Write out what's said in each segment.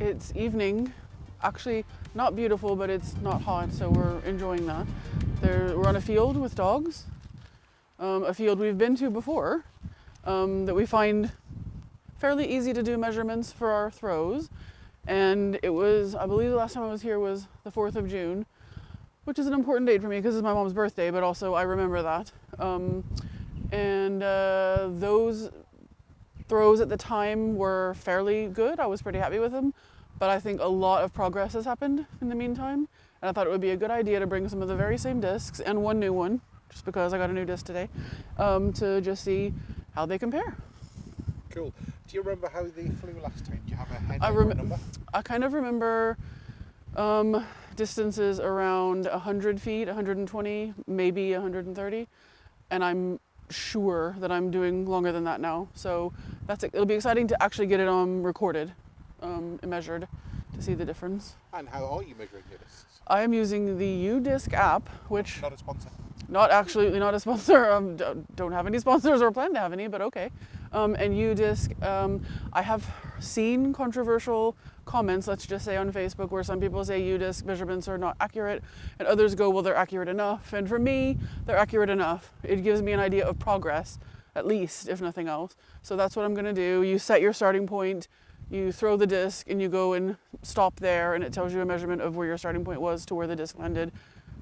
It's evening. Actually, not beautiful, but it's not hot, so we're enjoying that. We're on a field with dogs, a field we've been to before, that we find fairly easy to do measurements for our throws. And it was, I believe the last time I was here was the 4th of June, which is an important date for me because it's my mom's birthday, but also I remember that. Those throws at the time were fairly good. I was pretty happy with them, but I think a lot of progress has happened in the meantime. And I thought it would be a good idea to bring some of the very same discs and one new one, just because I got a new disc today, to just see how they compare. Cool. Do you remember how they flew last time? Do you have a head or a number? I kind of remember distances around 100 feet, 120, maybe 130, and I'm sure that I'm doing longer than that now. So it'll be exciting to actually get it recorded, measured, to see the difference. And how are you measuring your discs? I am using the UDisc app, which Not a sponsor. not a sponsor. Don't have any sponsors or plan to have any, but okay. And UDisc, I have seen controversial comments, let's just say on Facebook, where some people say UDisc measurements are not accurate, and others go, well, they're accurate enough. And for me, they're accurate enough. It gives me an idea of progress, at least, if nothing else. So that's what I'm gonna do. You set your starting point, you throw the disc, and you go and stop there, and it tells you a measurement of where your starting point was to where the disc landed.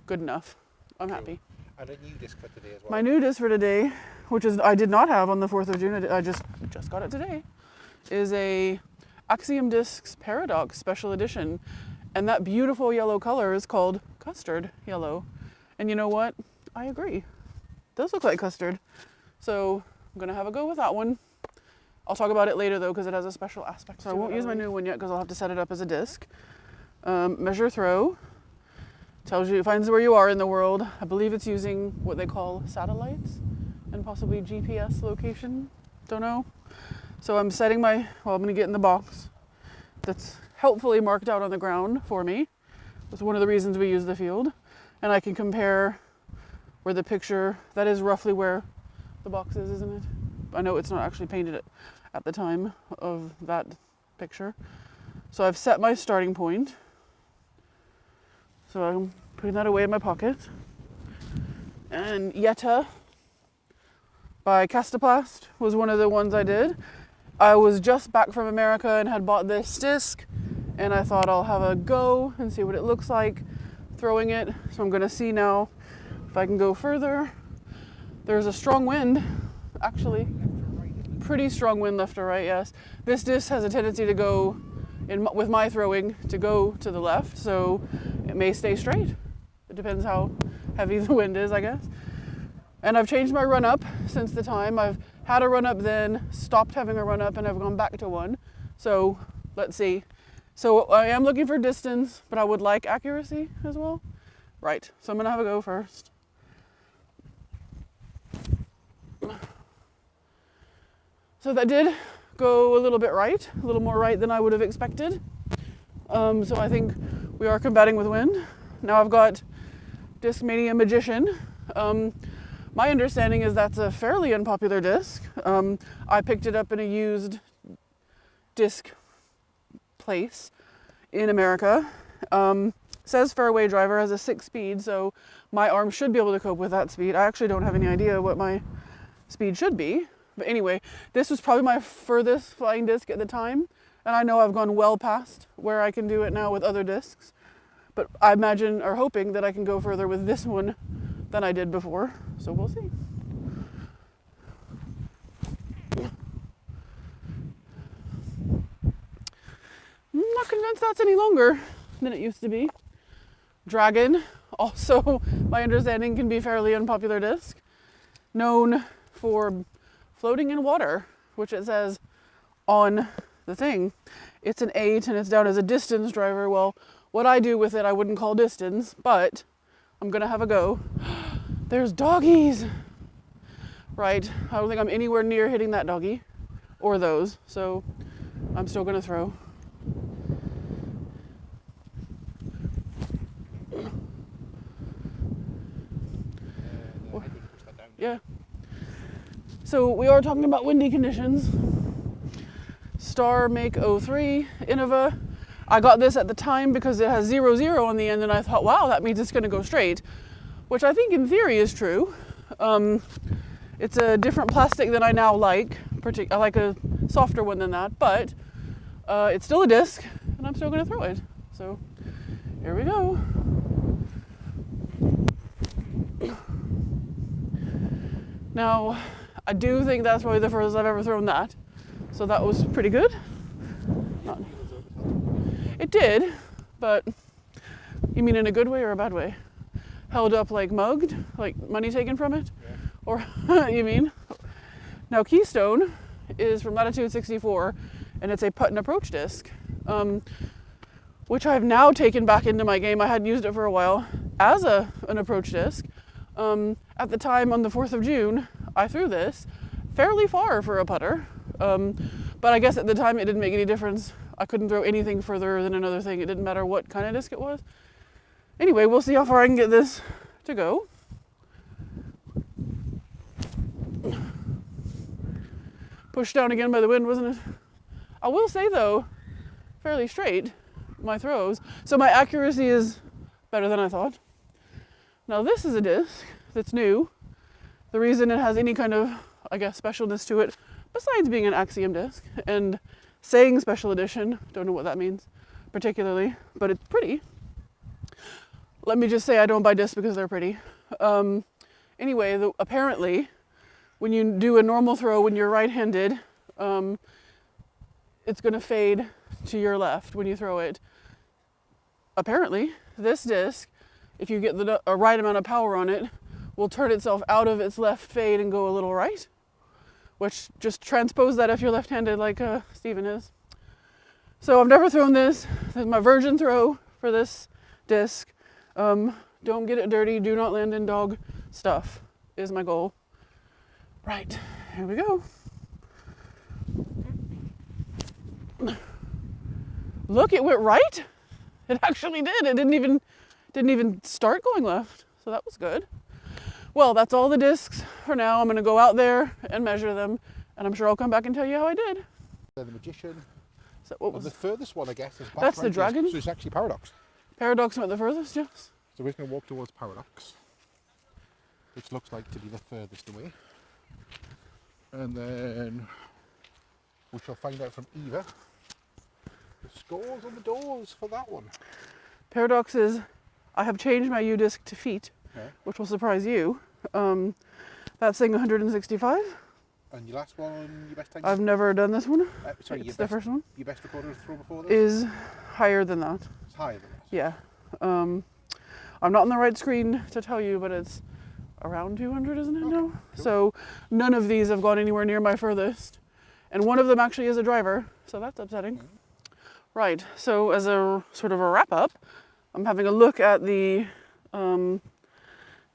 Good enough. I'm happy. And a new disc for today as well. My new disc for today, which is I did not have on the 4th of June, I just got it today, is a Axiom Discs Paradox Special Edition. And that beautiful yellow color is called custard yellow. And you know what? I agree. It does look like custard. So I'm gonna have a go with that one. I'll talk about it later though, because it has a special aspect. So I won't use my new one yet because I'll have to set it up as a disc. Measure throw. Tells you, finds where you are in the world. I believe it's using what they call satellites and possibly GPS location. Don't know. So I'm setting I'm gonna get in the box that's helpfully marked out on the ground for me. That's one of the reasons we use the field. And I can compare where the picture, that is roughly where the box is, isn't it? I know it's not actually painted at the time of that picture. So I've set my starting point. So I'm putting that away in my pocket. And Yeta by Castaplast was one of the ones I did. I was just back from America and had bought this disc, and I thought I'll have a go and see what it looks like throwing it. So I'm gonna see now if I can go further. There's a strong wind, actually. Pretty strong wind left or right, yes. This disc has a tendency to go, with my throwing, to go to the left, so it may stay straight. It depends how heavy the wind is, I guess. And I've changed my run up since the time. I've had a run up then, stopped having a run up, and I've gone back to one. So let's see. So I am looking for distance, but I would like accuracy as well. Right, so I'm gonna have a go first. So that did go a little bit right, a little more right than I would have expected. So I think we are combating with wind. Now I've got Discmania Magician. My understanding is that's a fairly unpopular disc. I picked it up in a used disc place in America. Says fairway driver, has a 6-speed, so my arm should be able to cope with that speed. I actually don't have any idea what my speed should be. But anyway, this was probably my furthest flying disc at the time, and I know I've gone well past where I can do it now with other discs. But I imagine, or hoping, that I can go further with this one than I did before. So we'll see. I'm not convinced that's any longer than it used to be. Dragon, also my understanding can be fairly unpopular disc. Known for floating in water, which it says on the thing. It's an 8 and it's down as a distance driver. Well, what I do with it I wouldn't call distance, but I'm gonna have a go. There's doggies! Right, I don't think I'm anywhere near hitting that doggy, or those, so I'm still gonna throw. Yeah. So we are talking about windy conditions. Star Make 03 Innova. I got this at the time because it has 00 on the end, and I thought, wow, that means it's going to go straight, which I think in theory is true. It's a different plastic than I now like. I like a softer one than that, but it's still a disc, and I'm still going to throw it. So here we go. Now, I do think that's probably the furthest I've ever thrown that. So that was pretty good. It did, but you mean in a good way or a bad way? Held up like mugged, like money taken from it? Yeah. Or you mean? Now Keystone is from Latitude 64, and it's a putt and approach disc, which I've now taken back into my game. I hadn't used it for a while as an approach disc. At the time on the 4th of June, I threw this fairly far for a putter, but I guess at the time it didn't make any difference. I couldn't throw anything further than another thing. It didn't matter what kind of disc it was. Anyway, we'll see how far I can get this to go. Pushed down again by the wind, wasn't it? I will say though, fairly straight, my throws. So my accuracy is better than I thought. Now this is a disc that's new. The reason it has any kind of, I guess, specialness to it, besides being an Axiom disc and saying special edition, don't know what that means particularly, but it's pretty. Let me just say I don't buy discs because they're pretty. Anyway, apparently, when you do a normal throw when you're right-handed, it's going to fade to your left when you throw it. Apparently, this disc, if you get a right amount of power on it, will turn itself out of its left fade and go a little right, which just transpose that if you're left-handed like Steven is. So I've never thrown this. This is my virgin throw for this disc. Don't get it dirty. Do not land in dog stuff is my goal. Right, here we go. Look, it went right. It actually did. It didn't even start going left. So that was good. Well, that's all the discs for now. I'm going to go out there and measure them, and I'm sure I'll come back and tell you how I did. The Magician. So what was the furthest one, I guess, is that's the Dragon? So it's actually Paradox. Paradox went the furthest, yes. So we're going to walk towards Paradox, which looks like to be the furthest away. And then we shall find out from Eva the scores on the doors for that one. Paradox is, I have changed my U-disc to feet, Okay. which will surprise you. That's saying 165. And your last one, your best time? I've never done this one. Sorry, It's the first one. Your best recorded throw before this? Is higher than that. It's higher than that. Yeah. I'm not on the right screen to tell you, but it's around 200, isn't it now? Cool. So none of these have gone anywhere near my furthest. And one of them actually is a driver, so that's upsetting. Mm-hmm. Right, so as a sort of a wrap up, I'm having a look at the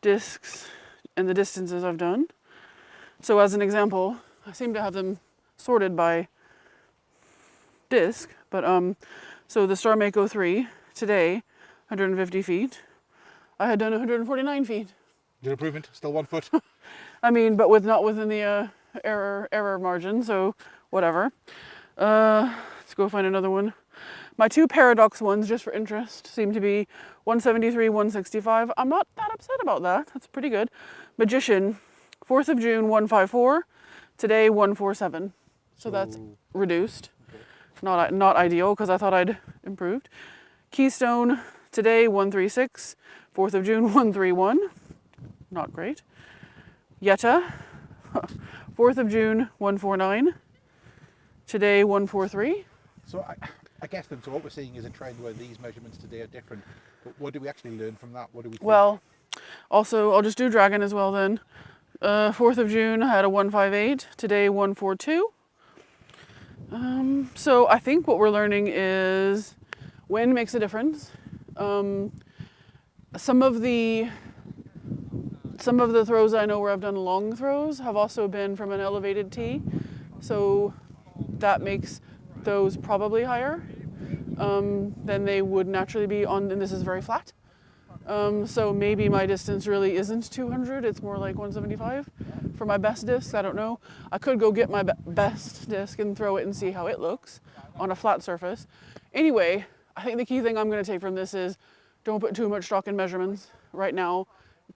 discs and the distances I've done. So as an example, I seem to have them sorted by disc, but so the Star Mako 3 today, 150 feet. I had done 149 feet. Good improvement, still 1 foot. I mean, but not within the error margin, so whatever. Let's go find another one. My two Paradox ones, just for interest, seem to be 173, 165. I'm not that upset about that. That's pretty good. Magician, 4th of June, 154. Today, 147. So that's reduced. Okay. Not ideal, because I thought I'd improved. Keystone, today, 136. 4th of June, 131. Not great. Yetta, 4th of June, 149. Today, 143. So I guess then, so what we're seeing is a trend where these measurements today are different. But what do we actually learn from that? What do we think? Well, also, I'll just do Dragon as well then. 4th of June, I had a 158. Today, 142. So I think what we're learning is wind makes a difference. Some of the throws I know where I've done long throws have also been from an elevated tee. So that makes those probably higher than they would naturally be on, and this is very flat. So maybe my distance really isn't 200, it's more like 175 for my best disc, I don't know. I could go get my best disc and throw it and see how it looks on a flat surface. Anyway, I think the key thing I'm going to take from this is don't put too much stock in measurements right now.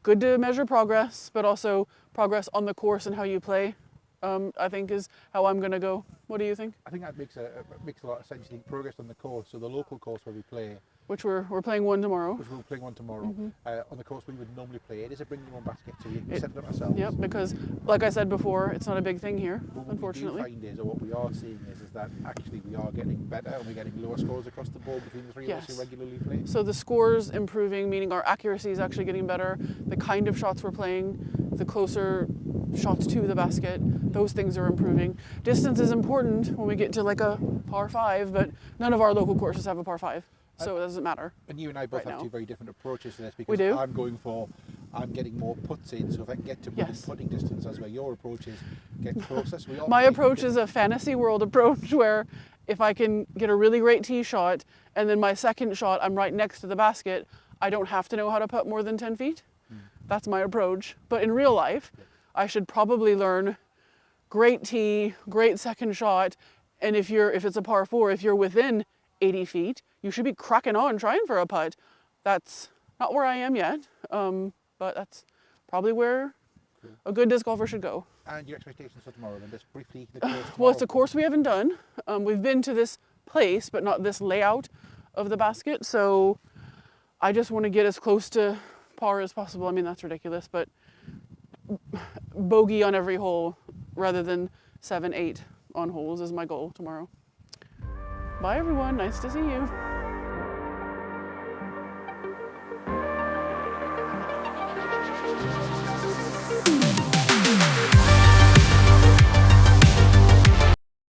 Good to measure progress, but also progress on the course and how you play, I think is how I'm going to go. What do you think? I think that makes a lot of sense. You think progress on the course, so the local course where we play, Which we're playing one tomorrow. which we're playing one tomorrow. On the course we would normally play, it is a bring your own basket, so we It- set it up ourselves. Yep, because like I said before, it's not a big thing here, But what unfortunately. we do find is, or what we are seeing is that actually we are getting better and we're getting lower scores across the board between the three of us Yes. who regularly play. So the score's improving, meaning our accuracy is actually getting better. The kind of shots we're playing, the closer shots to the basket, those things are improving. Distance is important when we get to like a par 5, but none of our local courses have a par 5, so it doesn't matter. And you and I both Right have now. two very different approaches to this, because We do. I'm getting more puts in, so if I can get to within Yes. putting distance, as where your approach is get closer. So we all My play approach is a fantasy world approach where if I can get a really great tee shot and then my second shot I'm right next to the basket, I don't have to know how to putt more than 10 feet. That's my approach. But in real life, I should probably learn great tee, great second shot, and if it's a par 4, if you're within 80 feet, you should be cracking on trying for a putt. That's not where I am yet, but that's probably where a good disc golfer should go. And your expectations for tomorrow, then just briefly the course tomorrow. Well, it's a course we haven't done. We've been to this place, but not this layout of the basket. So I just want to get as close to par as possible. I mean, that's ridiculous, but bogey on every hole rather than 7, 8 on holes is my goal tomorrow. Bye, everyone. Nice to see you.